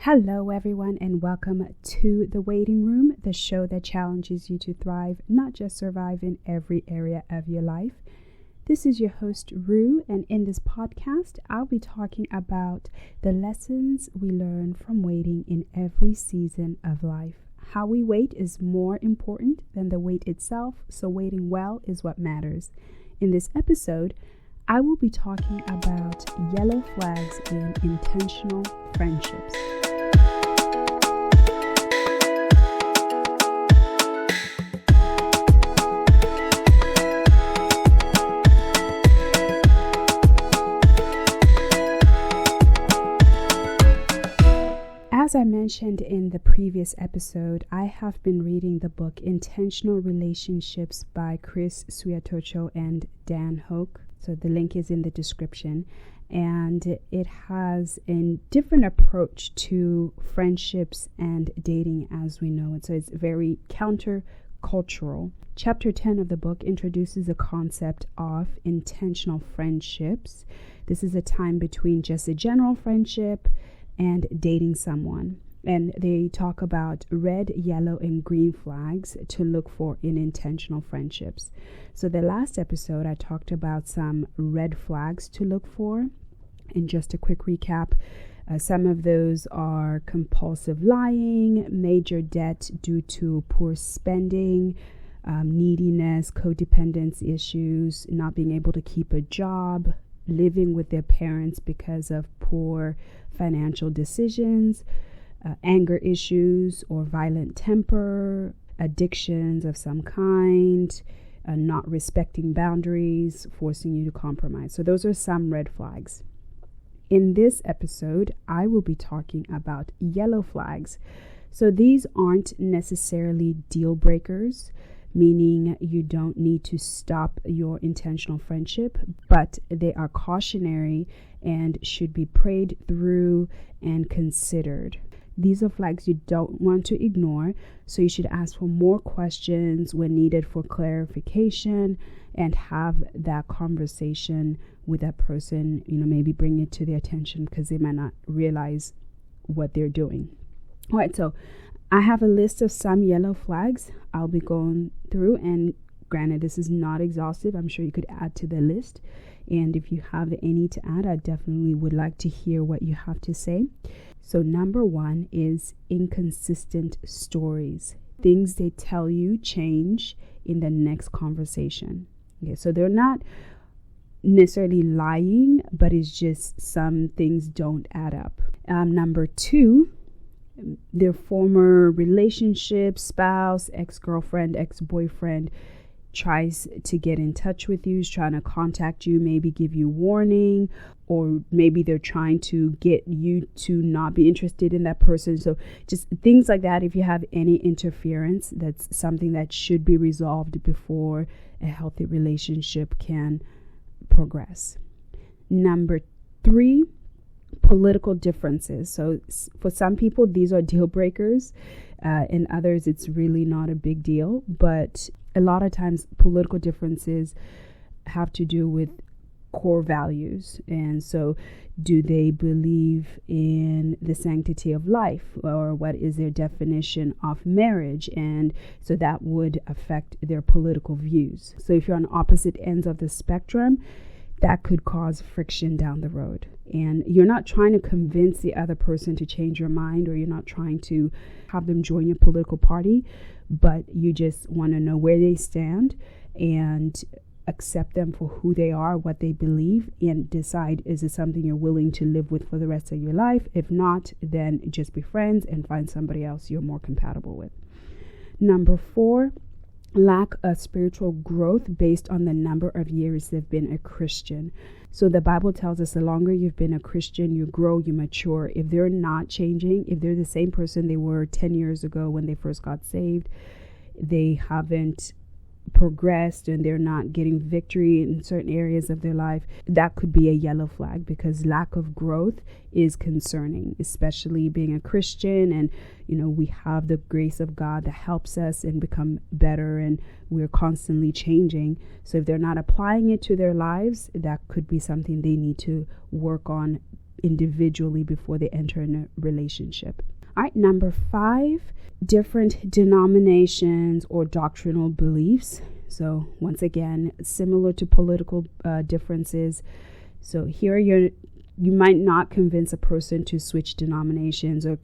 Hello, everyone, and welcome to The Waiting Room, the show that challenges you to thrive, not just survive in every area of your life. This is your host, Ruem, and in this podcast, I'll be talking about the lessons we learn from waiting in every season of life. How we wait is more important than the wait itself, so waiting well is what matters. In this episode, I will be talking about yellow flags in intentional friendships. As I mentioned in the previous episode, I have been reading the book Intentional Relationships by Chris Suatocho and Dan Hoke. So the link is in the description. And it has a different approach to friendships and dating as we know it. So it's very counter-cultural. Chapter 10 of the book introduces the concept of intentional friendships. This is a time between just a general friendship and dating someone. And they talk about red, yellow, and green flags to look for in intentional friendships. So the last episode, I talked about some red flags to look for. And just a quick recap, some of those are compulsive lying, major debt due to poor spending, neediness, codependence issues, not being able to keep a job, living with their parents because of poor financial decisions, anger issues or violent temper, addictions of some kind, not respecting boundaries, forcing you to compromise. So those are some red flags. In this episode, I will be talking about yellow flags. So these aren't necessarily deal breakers, meaning you don't need to stop your intentional friendship, but they are cautionary and should be prayed through and considered. These are flags you don't want to ignore, so you should ask for more questions when needed for clarification and have that conversation with that person, maybe bring it to their attention because they might not realize what they're doing. All right, so I have a list of some yellow flags I'll be going through, and granted, this is not exhaustive. I'm sure you could add to the list. And if you have any to add, I definitely would like to hear what you have to say. So number one is inconsistent stories. Things they tell you change in the next conversation. Okay, so they're not necessarily lying, but it's just some things don't add up. Number two, their former relationship, spouse, ex-girlfriend, ex-boyfriend tries to get in touch with you, is trying to contact you, maybe give you warning, or maybe they're trying to get you to not be interested in that person. So just things like that. If you have any interference, that's something that should be resolved before a healthy relationship can progress. Number three, political differences. So for some people, these are deal breakers. In others, it's really not a big deal. But a lot of times, political differences have to do with core values. And so do they believe in the sanctity of life, or what is their definition of marriage? And so that would affect their political views. So if you're on opposite ends of the spectrum, that could cause friction down the road. And you're not trying to convince the other person to change your mind, or you're not trying to have them join your political party, but you just want to know where they stand and accept them for who they are, what they believe, and decide, is it something you're willing to live with for the rest of your life? If not, then just be friends and find somebody else you're more compatible with. Number four, lack of spiritual growth based on the number of years they've been a Christian. So the Bible tells us the longer you've been a Christian, you grow, you mature. If they're not changing, if they're the same person they were 10 years ago when they first got saved, they haven't progressed and they're not getting victory in certain areas of their life, that could be a yellow flag, because lack of growth is concerning, especially being a Christian. And we have the grace of God that helps us and become better, and we're constantly changing. So if they're not applying it to their lives, that could be something they need to work on individually before they enter in a relationship. All right, number 5, different denominations or doctrinal beliefs. So once again, similar to political differences. So here you might not convince a person to switch denominations or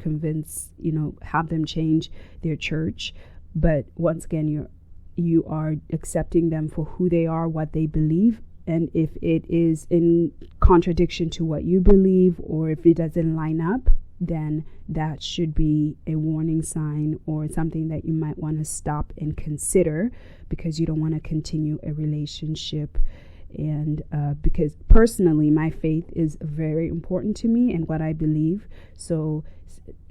have them change their church. But once again, you are accepting them for who they are, what they believe. And if it is in contradiction to what you believe, or if it doesn't line up, then that should be a warning sign or something that you might want to stop and consider, because you don't want to continue a relationship. And because personally, my faith is very important to me and what I believe. So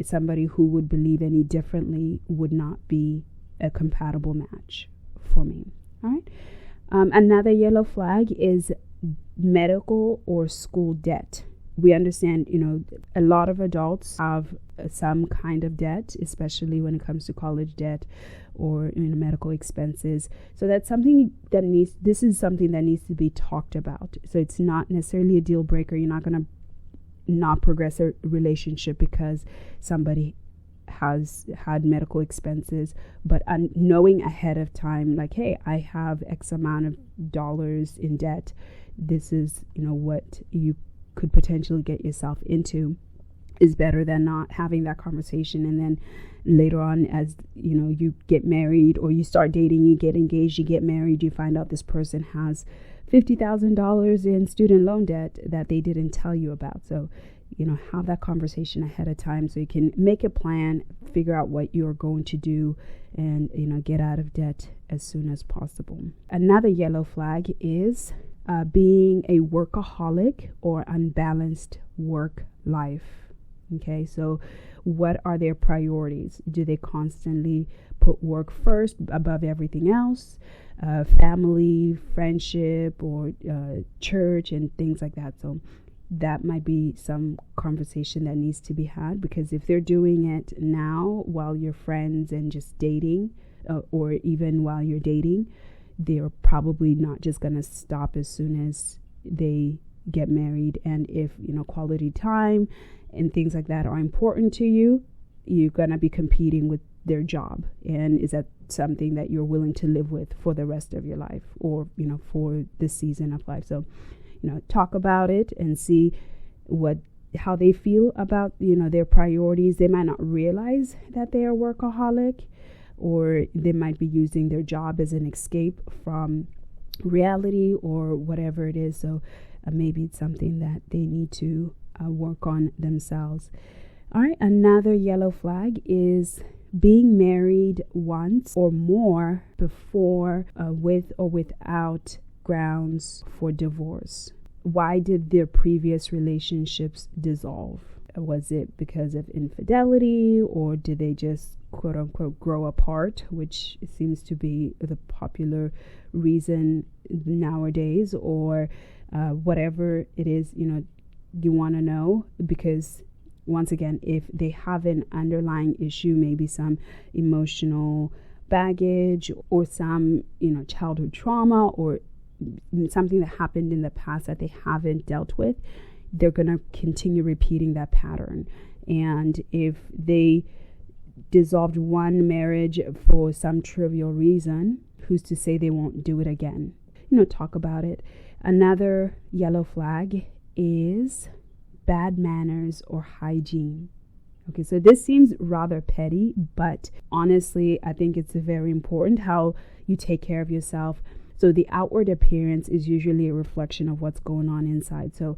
somebody who would believe any differently would not be a compatible match for me. All right. Another yellow flag is medical or school debt. We understand, a lot of adults have some kind of debt, especially when it comes to college debt or medical expenses. So that's something this is something that needs to be talked about. So it's not necessarily a deal breaker. You're not going to not progress a relationship because somebody has had medical expenses, but knowing ahead of time, like, hey, I have X amount of dollars in debt. This is, what you could potentially get yourself into, is better than not having that conversation. And then later on, as you get married or you start dating, you get engaged, you get married, you find out this person has $50,000 in student loan debt that they didn't tell you about. So have that conversation ahead of time so you can make a plan, figure out what you're going to do, and get out of debt as soon as possible. Another yellow flag is being a workaholic or unbalanced work life. Okay, so what are their priorities? Do they constantly put work first above everything else? Family, friendship, or church and things like that. So that might be some conversation that needs to be had, because if they're doing it now while you're friends and just dating, or even while you're dating, they're probably not just going to stop as soon as they get married. And if quality time and things like that are important to you, you're going to be competing with their job. And is that something that you're willing to live with for the rest of your life, or for this season of life? So talk about it and see how they feel about their priorities. They might not realize that they are workaholic, or they might be using their job as an escape from reality or whatever it is. So maybe it's something that they need to work on themselves. All right, another yellow flag is being married once or more before, with or without grounds for divorce. Why did their previous relationships dissolve? Was it because of infidelity, or did they just quote unquote grow apart, which seems to be the popular reason nowadays, or whatever it is, you want to know? Because once again, if they have an underlying issue, maybe some emotional baggage or some childhood trauma, or something that happened in the past that they haven't dealt with, they're going to continue repeating that pattern. And if they dissolved one marriage for some trivial reason, who's to say they won't do it again? Talk about it. Another yellow flag is bad manners or hygiene. Okay, so this seems rather petty, but honestly, I think it's very important how you take care of yourself. So the outward appearance is usually a reflection of what's going on inside. So,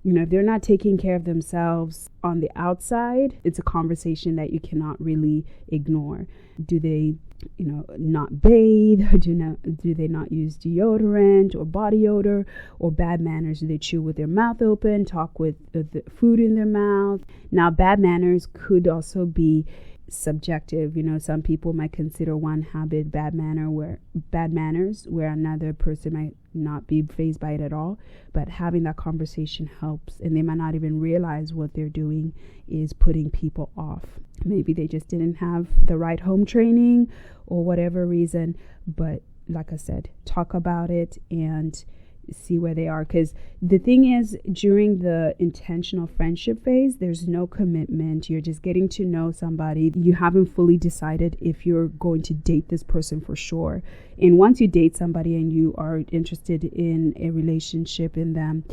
if they're not taking care of themselves on the outside, it's a conversation that you cannot really ignore. Do they, not bathe? Do they not use deodorant or body odor? Or bad manners? Do they chew with their mouth open, talk with the food in their mouth? Now, bad manners could also be subjective. Some people might consider one habit bad manners where another person might not be fazed by it at all. But having that conversation helps, and they might not even realize what they're doing is putting people off. Maybe they just didn't have the right home training or whatever reason. But like I said, talk about it and see where they are. Because the thing is, during the intentional friendship phase, there's no commitment. You're just getting to know somebody. You haven't fully decided if you're going to date this person for sure. And once you date somebody and you are interested in a relationship in them,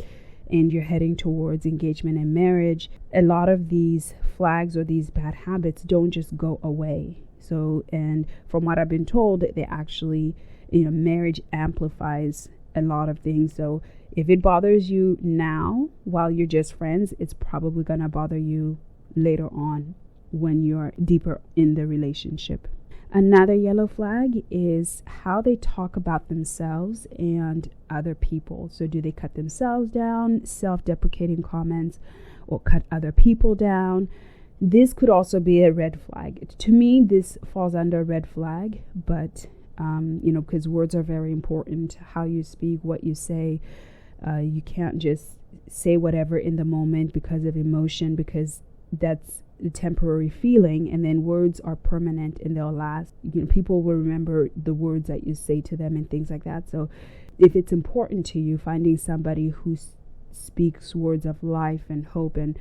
and you're heading towards engagement and marriage, a lot of these flags or these bad habits don't just go away. So, and from what I've been told, they actually, marriage amplifies a lot of things. So if it bothers you now while you're just friends, it's probably going to bother you later on when you're deeper in the relationship. Another yellow flag is how they talk about themselves and other people. So do they cut themselves down, self-deprecating comments, or cut other people down? This could also be a red flag. To me, this falls under a red flag, but because words are very important, how you speak, what you say. You can't just say whatever in the moment because of emotion, because that's the temporary feeling, and then words are permanent and they'll last. People will remember the words that you say to them and things like that. So if it's important to you, finding somebody who speaks words of life and hope and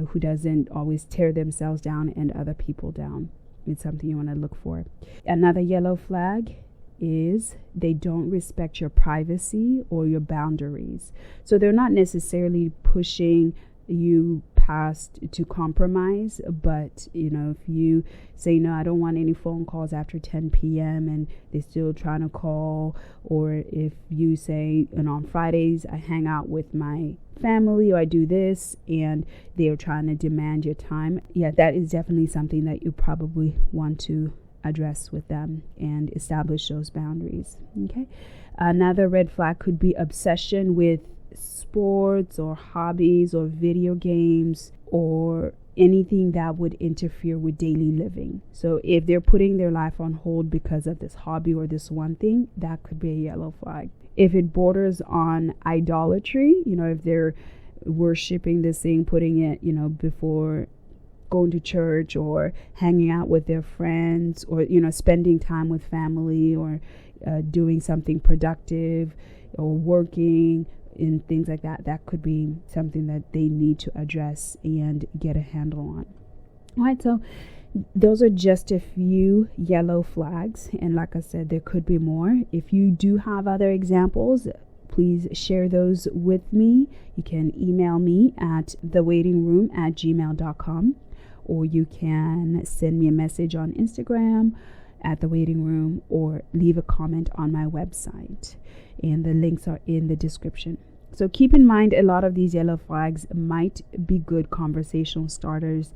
who doesn't always tear themselves down and other people down, it's something you want to look for. Another yellow flag is they don't respect your privacy or your boundaries. So they're not necessarily pushing you past to compromise, but if you say, no, I don't want any phone calls after 10 p.m. and they're still trying to call, or if you say, on Fridays I hang out with my family, or I do this, and they're trying to demand your time, that is definitely something that you probably want to address with them and establish those boundaries. Okay. Another red flag could be obsession with sports or hobbies or video games or anything that would interfere with daily living. So if they're putting their life on hold because of this hobby or this one thing, that could be a yellow flag. If it borders on idolatry, if they're worshiping this thing, putting it, before going to church or hanging out with their friends, or, spending time with family, or doing something productive, or working and things like that, that could be something that they need to address and get a handle on. All right, so those are just a few yellow flags, and like I said, there could be more. If you do have other examples, please share those with me. You can email me at thewaitingroom@gmail.com, or you can send me a message on Instagram at thewaitingroom, or leave a comment on my website, and the links are in the description. So keep in mind, a lot of these yellow flags might be good conversational starters,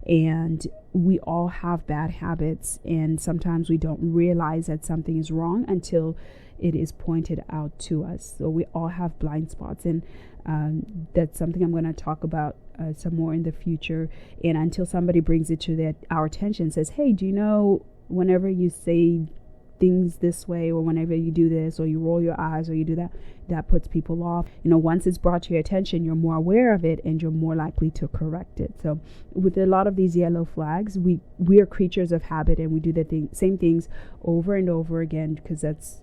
and we all have bad habits, and sometimes we don't realize that something is wrong until it is pointed out to us. So we all have blind spots, and that's something I'm going to talk about some more in the future. And until somebody brings it to our attention, says, hey, do you know, whenever you say things this way, or whenever you do this, or you roll your eyes, or you do that, that puts people off. Once it's brought to your attention, you're more aware of it and you're more likely to correct it. So with a lot of these yellow flags, we are creatures of habit, and we do the same things over and over again, because that's,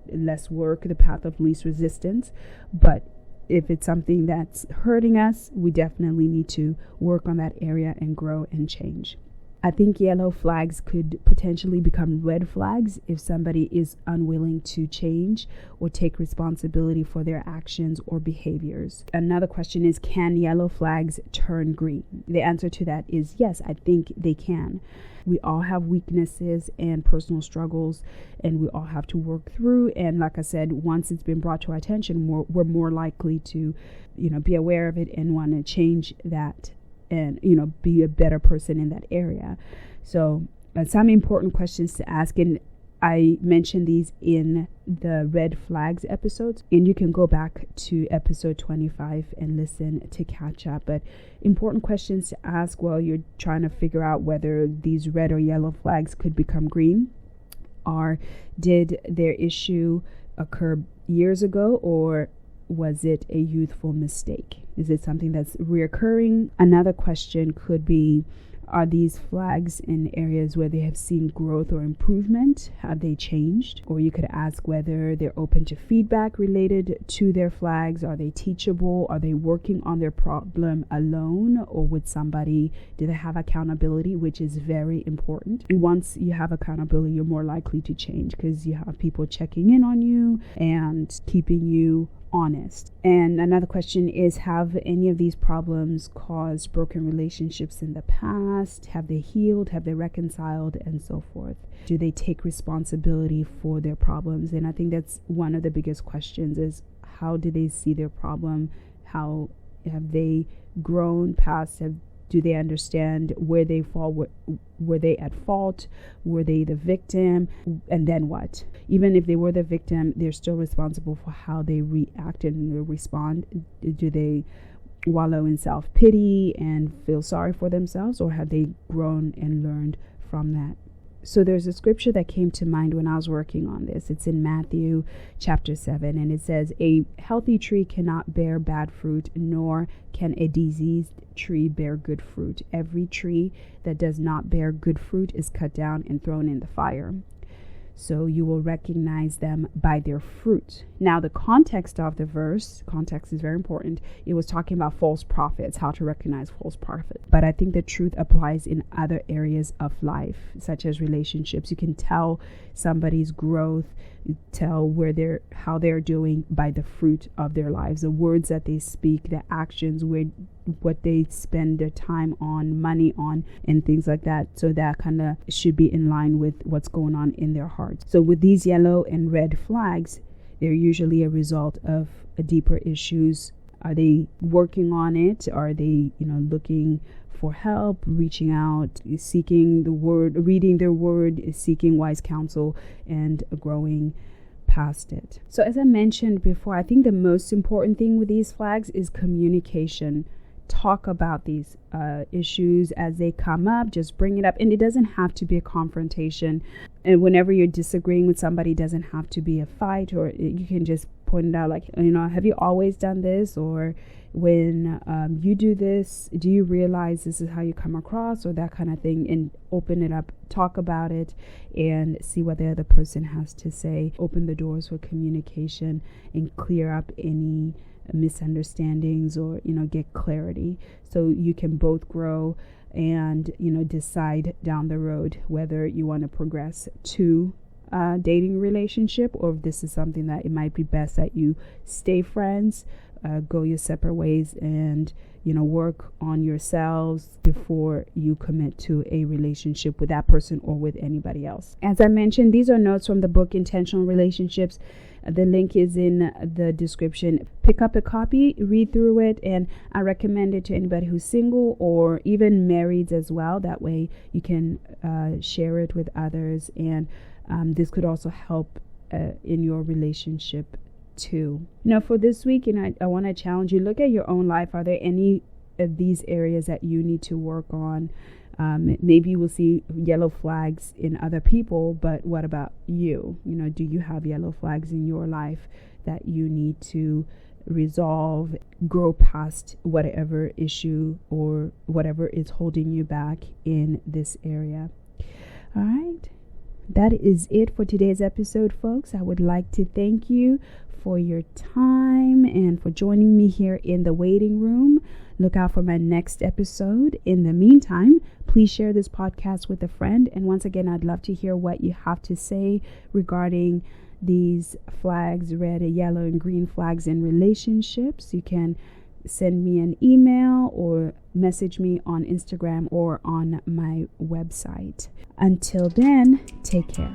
less work, the path of least resistance. But if it's something that's hurting us, we definitely need to work on that area and grow and change. I think yellow flags could potentially become red flags if somebody is unwilling to change or take responsibility for their actions or behaviors. Another question is, can yellow flags turn green? The answer to that is yes, I think they can. We all have weaknesses and personal struggles, and we all have to work through. And like I said, once it's been brought to our attention, we're more likely to, be aware of it and want to change that, and be a better person in that area. So some important questions to ask, and I mentioned these in the red flags episodes, and you can go back to episode 25 and listen to catch up. But important questions to ask while you're trying to figure out whether these red or yellow flags could become green are, did their issue occur years ago, or was it a youthful mistake? Is it something that's reoccurring? Another question could be, Are these flags in areas where they have seen growth or improvement? Have they changed? Or you could ask whether they're open to feedback related to their flags. Are they teachable? Are they working on their problem alone or with somebody? Do they have accountability, which is very important? Once you have accountability, you're more likely to change because you have people checking in on you and keeping you honest. And another question is, have any of these problems caused broken relationships in the past? Have they healed? Have they reconciled? And so forth. Do they take responsibility for their problems? And I think that's one of the biggest questions is, how do they see their problem? How have they grown past? Do they understand where they fall? Were they at fault? Were they the victim? And then what? Even if they were the victim, they're still responsible for how they react and respond. Do they wallow in self-pity and feel sorry for themselves, or have they grown and learned from that? So there's a scripture that came to mind when I was working on this. It's in Matthew chapter 7, and it says, "A healthy tree cannot bear bad fruit, nor can a diseased tree bear good fruit. Every tree that does not bear good fruit is cut down and thrown in the fire. So you will recognize them by their fruit." Now, the context of the verse, context is very important. It was talking about false prophets, how to recognize false prophets. But I think the truth applies in other areas of life, such as relationships. You can tell somebody's growth, tell how they're doing by the fruit of their lives, the words that they speak, the actions, what they spend their time on, money on, and things like that. So that kind of should be in line with what's going on in their hearts. So with these yellow and red flags, they're usually a result of deeper issues. Are they working on it? Are they, looking for help, reaching out, seeking the word, reading their word, seeking wise counsel, and growing past it? So as I mentioned before, I think the most important thing with these flags is communication. Talk about these issues as they come up. Just bring it up. And it doesn't have to be a confrontation. And whenever you're disagreeing with somebody, it doesn't have to be a fight, or you can just point it out like, have you always done this? Or when you do this, do you realize this is how you come across, or that kind of thing? And open it up, talk about it, and see what the other person has to say. Open the doors for communication and clear up any misunderstandings, or get clarity, so you can both grow and decide down the road whether you want to progress to a dating relationship, or if this is something that it might be best that you stay friends, go your separate ways, and work on yourselves before you commit to a relationship with that person or with anybody else. As I mentioned, these are notes from the book Intentional Relationships. The link is in the description. Pick up a copy, read through it, and I recommend it to anybody who's single or even married as well. That way you can share it with others, and this could also help in your relationship too. For this week, I want to challenge you. Look at your own life. Are there any of these areas that you need to work on? Maybe you will see yellow flags in other people, but what about you? Do you have yellow flags in your life that you need to resolve, grow past whatever issue or whatever is holding you back in this area? All right. That is it for today's episode, folks. I would like to thank you for your time and for joining me here in the waiting room. Look out for my next episode. In the meantime, please share this podcast with a friend. And once again, I'd love to hear what you have to say regarding these flags, red, yellow, and green flags in relationships. You can send me an email or message me on Instagram or on my website. Until then, take care.